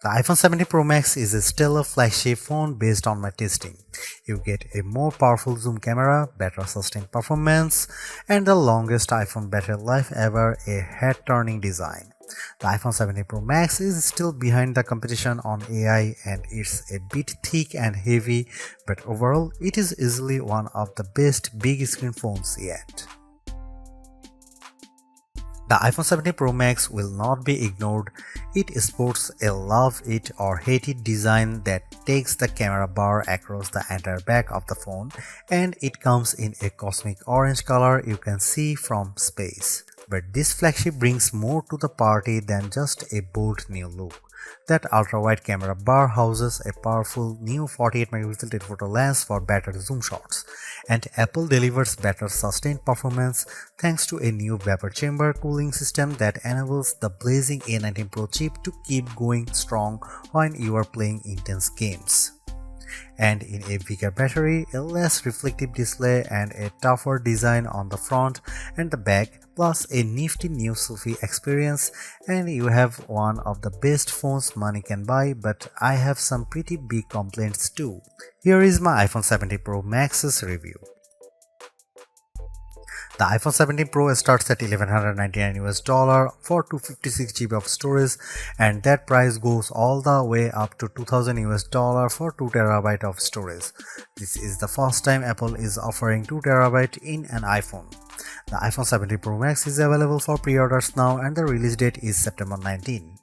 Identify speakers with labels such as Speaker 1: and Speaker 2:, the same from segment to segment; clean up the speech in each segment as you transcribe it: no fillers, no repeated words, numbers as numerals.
Speaker 1: The iPhone 17 Pro Max is a stellar flagship phone based on my testing. You get a more powerful zoom camera, better sustained performance, and the longest iPhone battery life ever, a head-turning design. The iPhone 17 Pro Max is still behind the competition on AI and it's a bit thick and heavy, but overall it is easily one of the best big screen phones yet. The iPhone 17 Pro Max will not be ignored. It sports a love it or hate it design that takes the camera bar across the entire back of the phone, and it comes in a cosmic orange color you can see from space. But this flagship brings more to the party than just a bold new look. That ultra-wide camera bar houses a powerful new 48MP telephoto lens for better zoom shots, and Apple delivers better sustained performance thanks to a new vapor chamber cooling system that enables the blazing A19 Pro chip to keep going strong when you are playing intense games. And in a bigger battery, a less reflective display, and a tougher design on the front and the back, plus a nifty new selfie experience, and you have one of the best phones money can buy. But I have some pretty big complaints too. Here is my iPhone 17 Pro Max's review. The iPhone 17 Pro starts at $1,199 for 256GB of storage, and that price goes all the way up to $2,000 for 2TB of storage. This is the first time Apple is offering 2TB in an iPhone. The iPhone 17 Pro Max is available for pre-orders now, and the release date is September 19.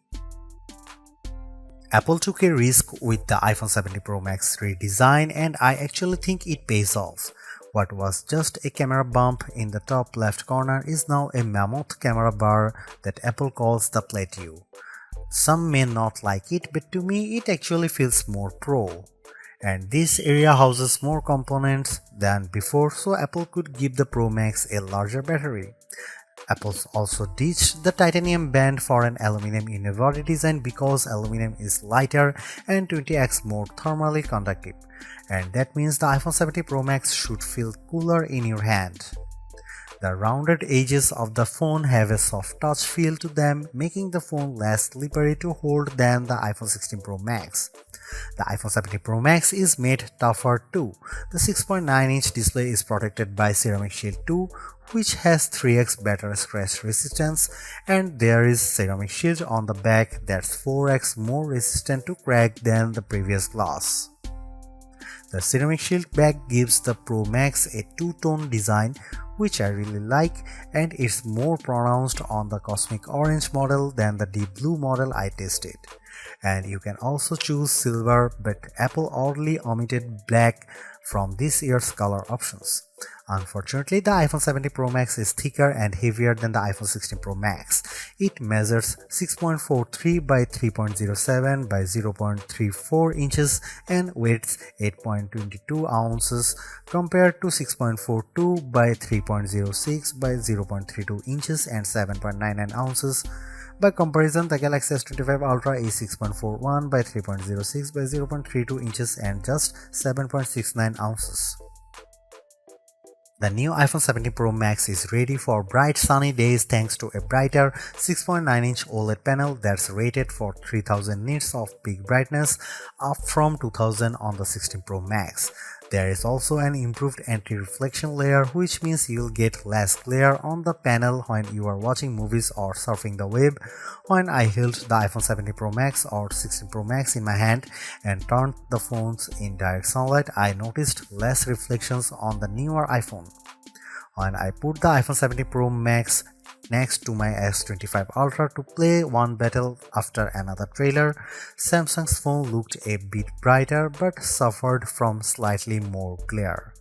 Speaker 1: Apple took a risk with the iPhone 17 Pro Max redesign, and I actually think it pays off. What was just a camera bump in the top left corner is now a mammoth camera bar that Apple calls the plateau. Some may not like it, but to me it actually feels more pro. And this area houses more components than before, so Apple could give the Pro Max a larger battery. Apple also ditched the titanium band for an aluminum unibody design because aluminum is lighter and 20x more thermally conductive, and that means the iPhone 17 Pro Max should feel cooler in your hand. The rounded edges of the phone have a soft touch feel to them, making the phone less slippery to hold than the iPhone 16 Pro Max. The iPhone 17 Pro Max is made tougher too. The 6.9-inch display is protected by Ceramic Shield 2, which has 3x better scratch resistance, and there is Ceramic Shield on the back that's 4x more resistant to crack than the previous glass. The Ceramic Shield back gives the Pro Max a two-tone design, which I really like, and it's more pronounced on the Cosmic Orange model than the Deep Blue model I tested. And you can also choose silver, but Apple oddly omitted black from this year's color options. Unfortunately, the iPhone 17 Pro Max is thicker and heavier than the iPhone 16 Pro Max. It measures 6.43 by 3.07 by 0.34 inches and weighs 8.22 ounces compared to 6.42 by 3.06 by 0.32 inches and 7.99 ounces. By comparison, the Galaxy S25 Ultra is 6.41 by 3.06 by 0.32 inches and just 7.69 ounces. The new iPhone 17 Pro Max is ready for bright sunny days thanks to a brighter 6.9-inch OLED panel that's rated for 3000 nits of peak brightness, up from 2000 on the 16 Pro Max. There is also an improved anti-reflection layer, which means you'll get less glare on the panel when you are watching movies or surfing the web. When I held the iPhone 17 Pro Max or 16 Pro Max in my hand and turned the phones in direct sunlight, I noticed less reflections on the newer iPhone. When I put the iPhone 17 Pro Max next to my S25 Ultra to play one battle after another trailer, Samsung's phone looked a bit brighter but suffered from slightly more glare.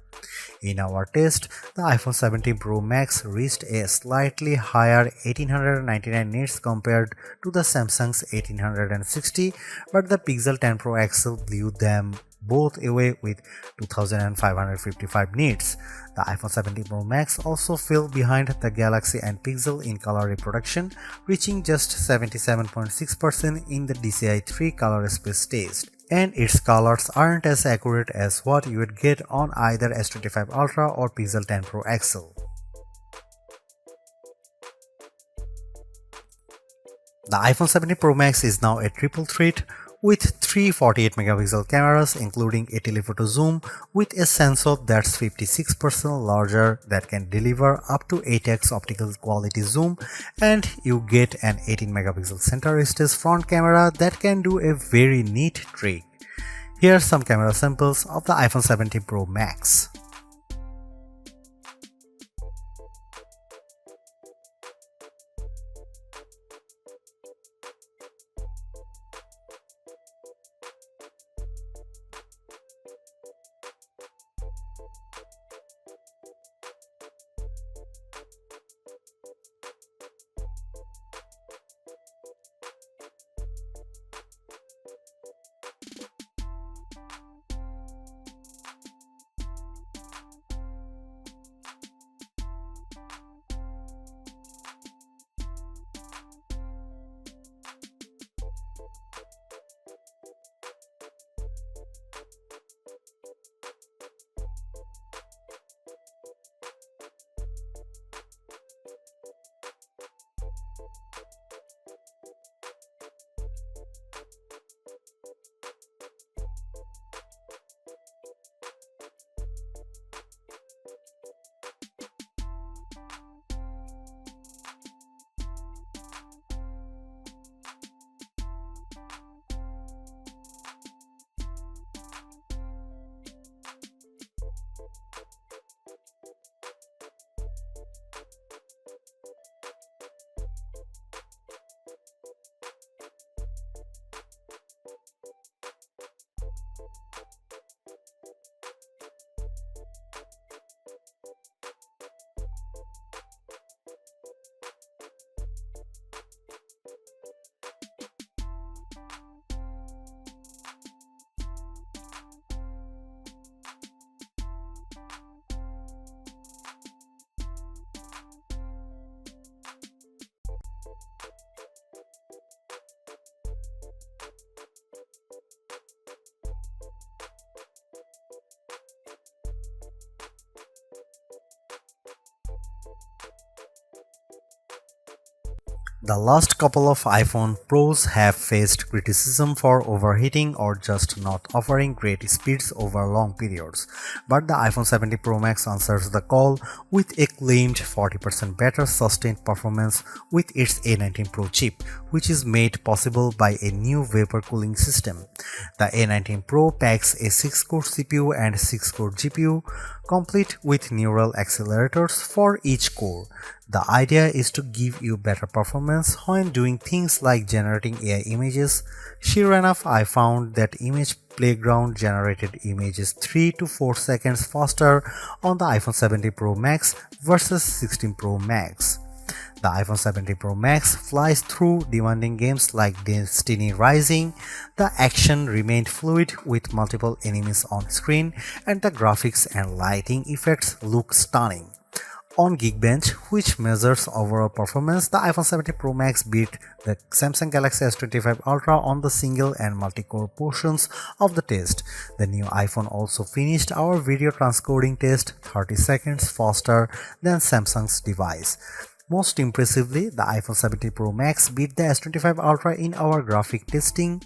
Speaker 1: In our test, the iPhone 17 Pro Max reached a slightly higher 1899 nits compared to the Samsung's 1860, but the Pixel 10 Pro XL blew them both away with 2555 nits. The iPhone 17 Pro Max also fell behind the Galaxy and Pixel in color reproduction, reaching just 77.6% in the DCI-3 color space test. And its colors aren't as accurate as what you would get on either S25 Ultra or Pixel 10 Pro XL. The iPhone 17 Pro Max is now a triple threat with three 48 megapixel cameras including a telephoto zoom with a sensor that's 56% larger that can deliver up to 8x optical quality zoom, and you get an 18 megapixel center stage front camera that can do a very neat trick. Here are some camera samples of the iPhone 17 Pro Max. The last couple of iPhone Pros have faced criticism for overheating or just not offering great speeds over long periods, but the iPhone 17 Pro Max answers the call with a claimed 40% better sustained performance with its A19 Pro chip, which is made possible by a new vapor cooling system. The A19 Pro packs a 6-core CPU and 6-core GPU, complete with neural accelerators for each core. The idea is to give you better performance when doing things like generating AI images. Sure enough, I found that Image Playground generated images 3 to 4 seconds faster on the iPhone 17 Pro Max versus 16 Pro Max. The iPhone 17 Pro Max flies through demanding games like Destiny Rising. The action remained fluid with multiple enemies on screen, and the graphics and lighting effects look stunning. On Geekbench, which measures overall performance, the iPhone 17 Pro Max beat the Samsung Galaxy S25 Ultra on the single and multi-core portions of the test. The new iPhone also finished our video transcoding test 30 seconds faster than Samsung's device. Most impressively, the iPhone 17 Pro Max beat the S25 Ultra in our graphic testing.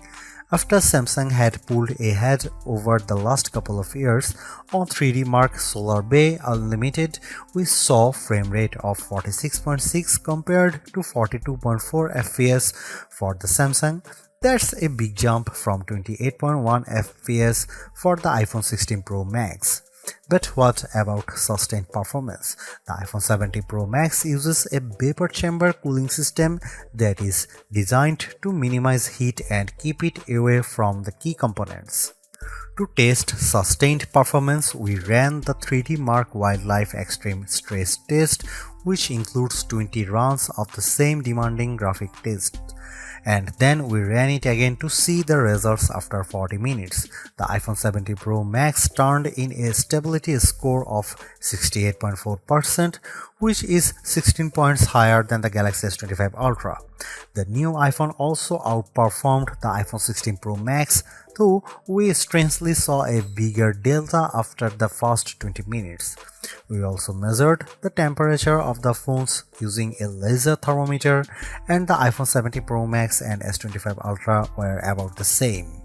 Speaker 1: After Samsung had pulled ahead over the last couple of years on 3D Mark Solar Bay Unlimited, we saw frame rate of 46.6 compared to 42.4 FPS for the Samsung. That's a big jump from 28.1 FPS for the iPhone 16 Pro Max. But what about sustained performance? The iPhone 17 Pro Max uses a vapor chamber cooling system that is designed to minimize heat and keep it away from the key components. To test sustained performance, we ran the 3D Mark Wildlife Extreme Stress Test, which includes 20 runs of the same demanding graphic test. And then we ran it again to see the results after 40 minutes. The iPhone 17 Pro Max turned in a stability score of 68.4%, which is 16 points higher than the Galaxy S25 Ultra. The new iPhone also outperformed the iPhone 16 Pro Max, though we strangely saw a bigger delta after the first 20 minutes. We also measured the temperature of the phones using a laser thermometer, and the iPhone 17 Pro Max and S25 Ultra were about the same.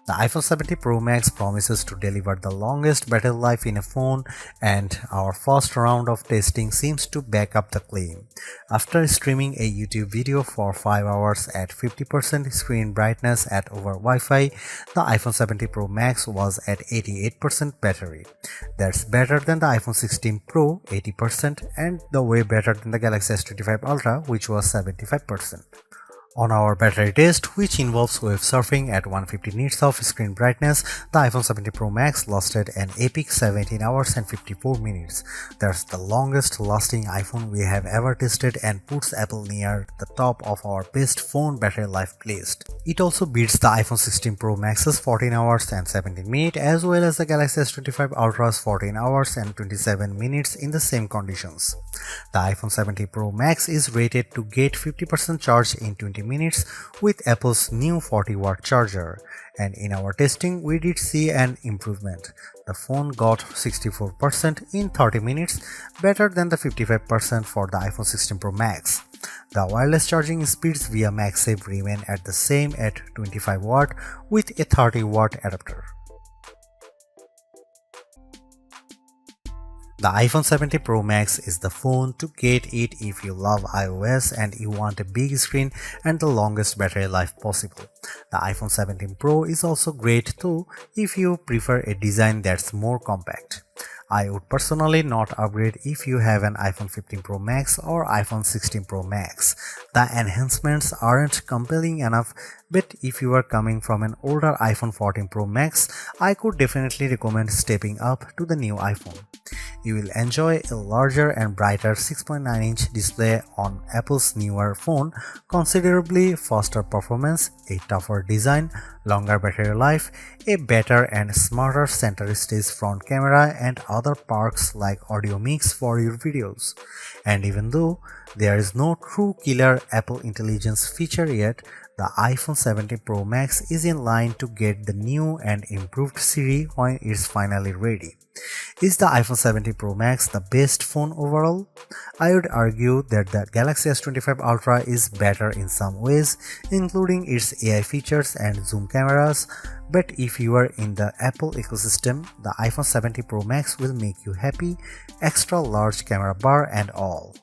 Speaker 1: The iPhone 17 Pro Max promises to deliver the longest battery life in a phone, and our first round of testing seems to back up the claim. After streaming a YouTube video for 5 hours at 50% screen brightness at over Wi-Fi, the iPhone 17 Pro Max was at 88% battery. That's better than the iPhone 16 Pro 80% and the way better than the Galaxy S25 Ultra, which was 75%. On our battery test, which involves web surfing at 150 nits of screen brightness, the iPhone 17 Pro Max lasted an epic 17 hours and 54 minutes. That's the longest lasting iPhone we have ever tested and puts Apple near the top of our best phone battery life list. It also beats the iPhone 16 Pro Max's 14 hours and 17 minutes as well as the Galaxy S25 Ultra's 14 hours and 27 minutes in the same conditions. The iPhone 17 Pro Max is rated to get 50% charge in 20 minutes with Apple's new 40-watt charger, and in our testing we did see an improvement. The phone got 64% in 30 minutes, better than the 55% for the iPhone 16 Pro Max. The wireless charging speeds via MagSafe remain at the same at 25 watt with a 30-watt adapter. The iPhone 17 Pro Max is the phone to get it if you love iOS and you want a big screen and the longest battery life possible. The iPhone 17 Pro is also great too if you prefer a design that's more compact. I would personally not upgrade if you have an iPhone 15 Pro Max or iPhone 16 Pro Max. The enhancements aren't compelling enough, but if you are coming from an older iPhone 14 Pro Max, I could definitely recommend stepping up to the new iPhone. You will enjoy a larger and brighter 6.9-inch display on Apple's newer phone, considerably faster performance, a tougher design, longer battery life, a better and smarter center stage front camera, and other perks like audio mix for your videos. And even though there is no true killer Apple Intelligence feature yet, the iPhone 17 Pro Max is in line to get the new and improved Siri when it's finally ready. Is the iPhone 17 Pro Max the best phone overall? I would argue that the Galaxy S25 Ultra is better in some ways, including its AI features and zoom cameras, but if you are in the Apple ecosystem, the iPhone 17 Pro Max will make you happy, extra large camera bar and all.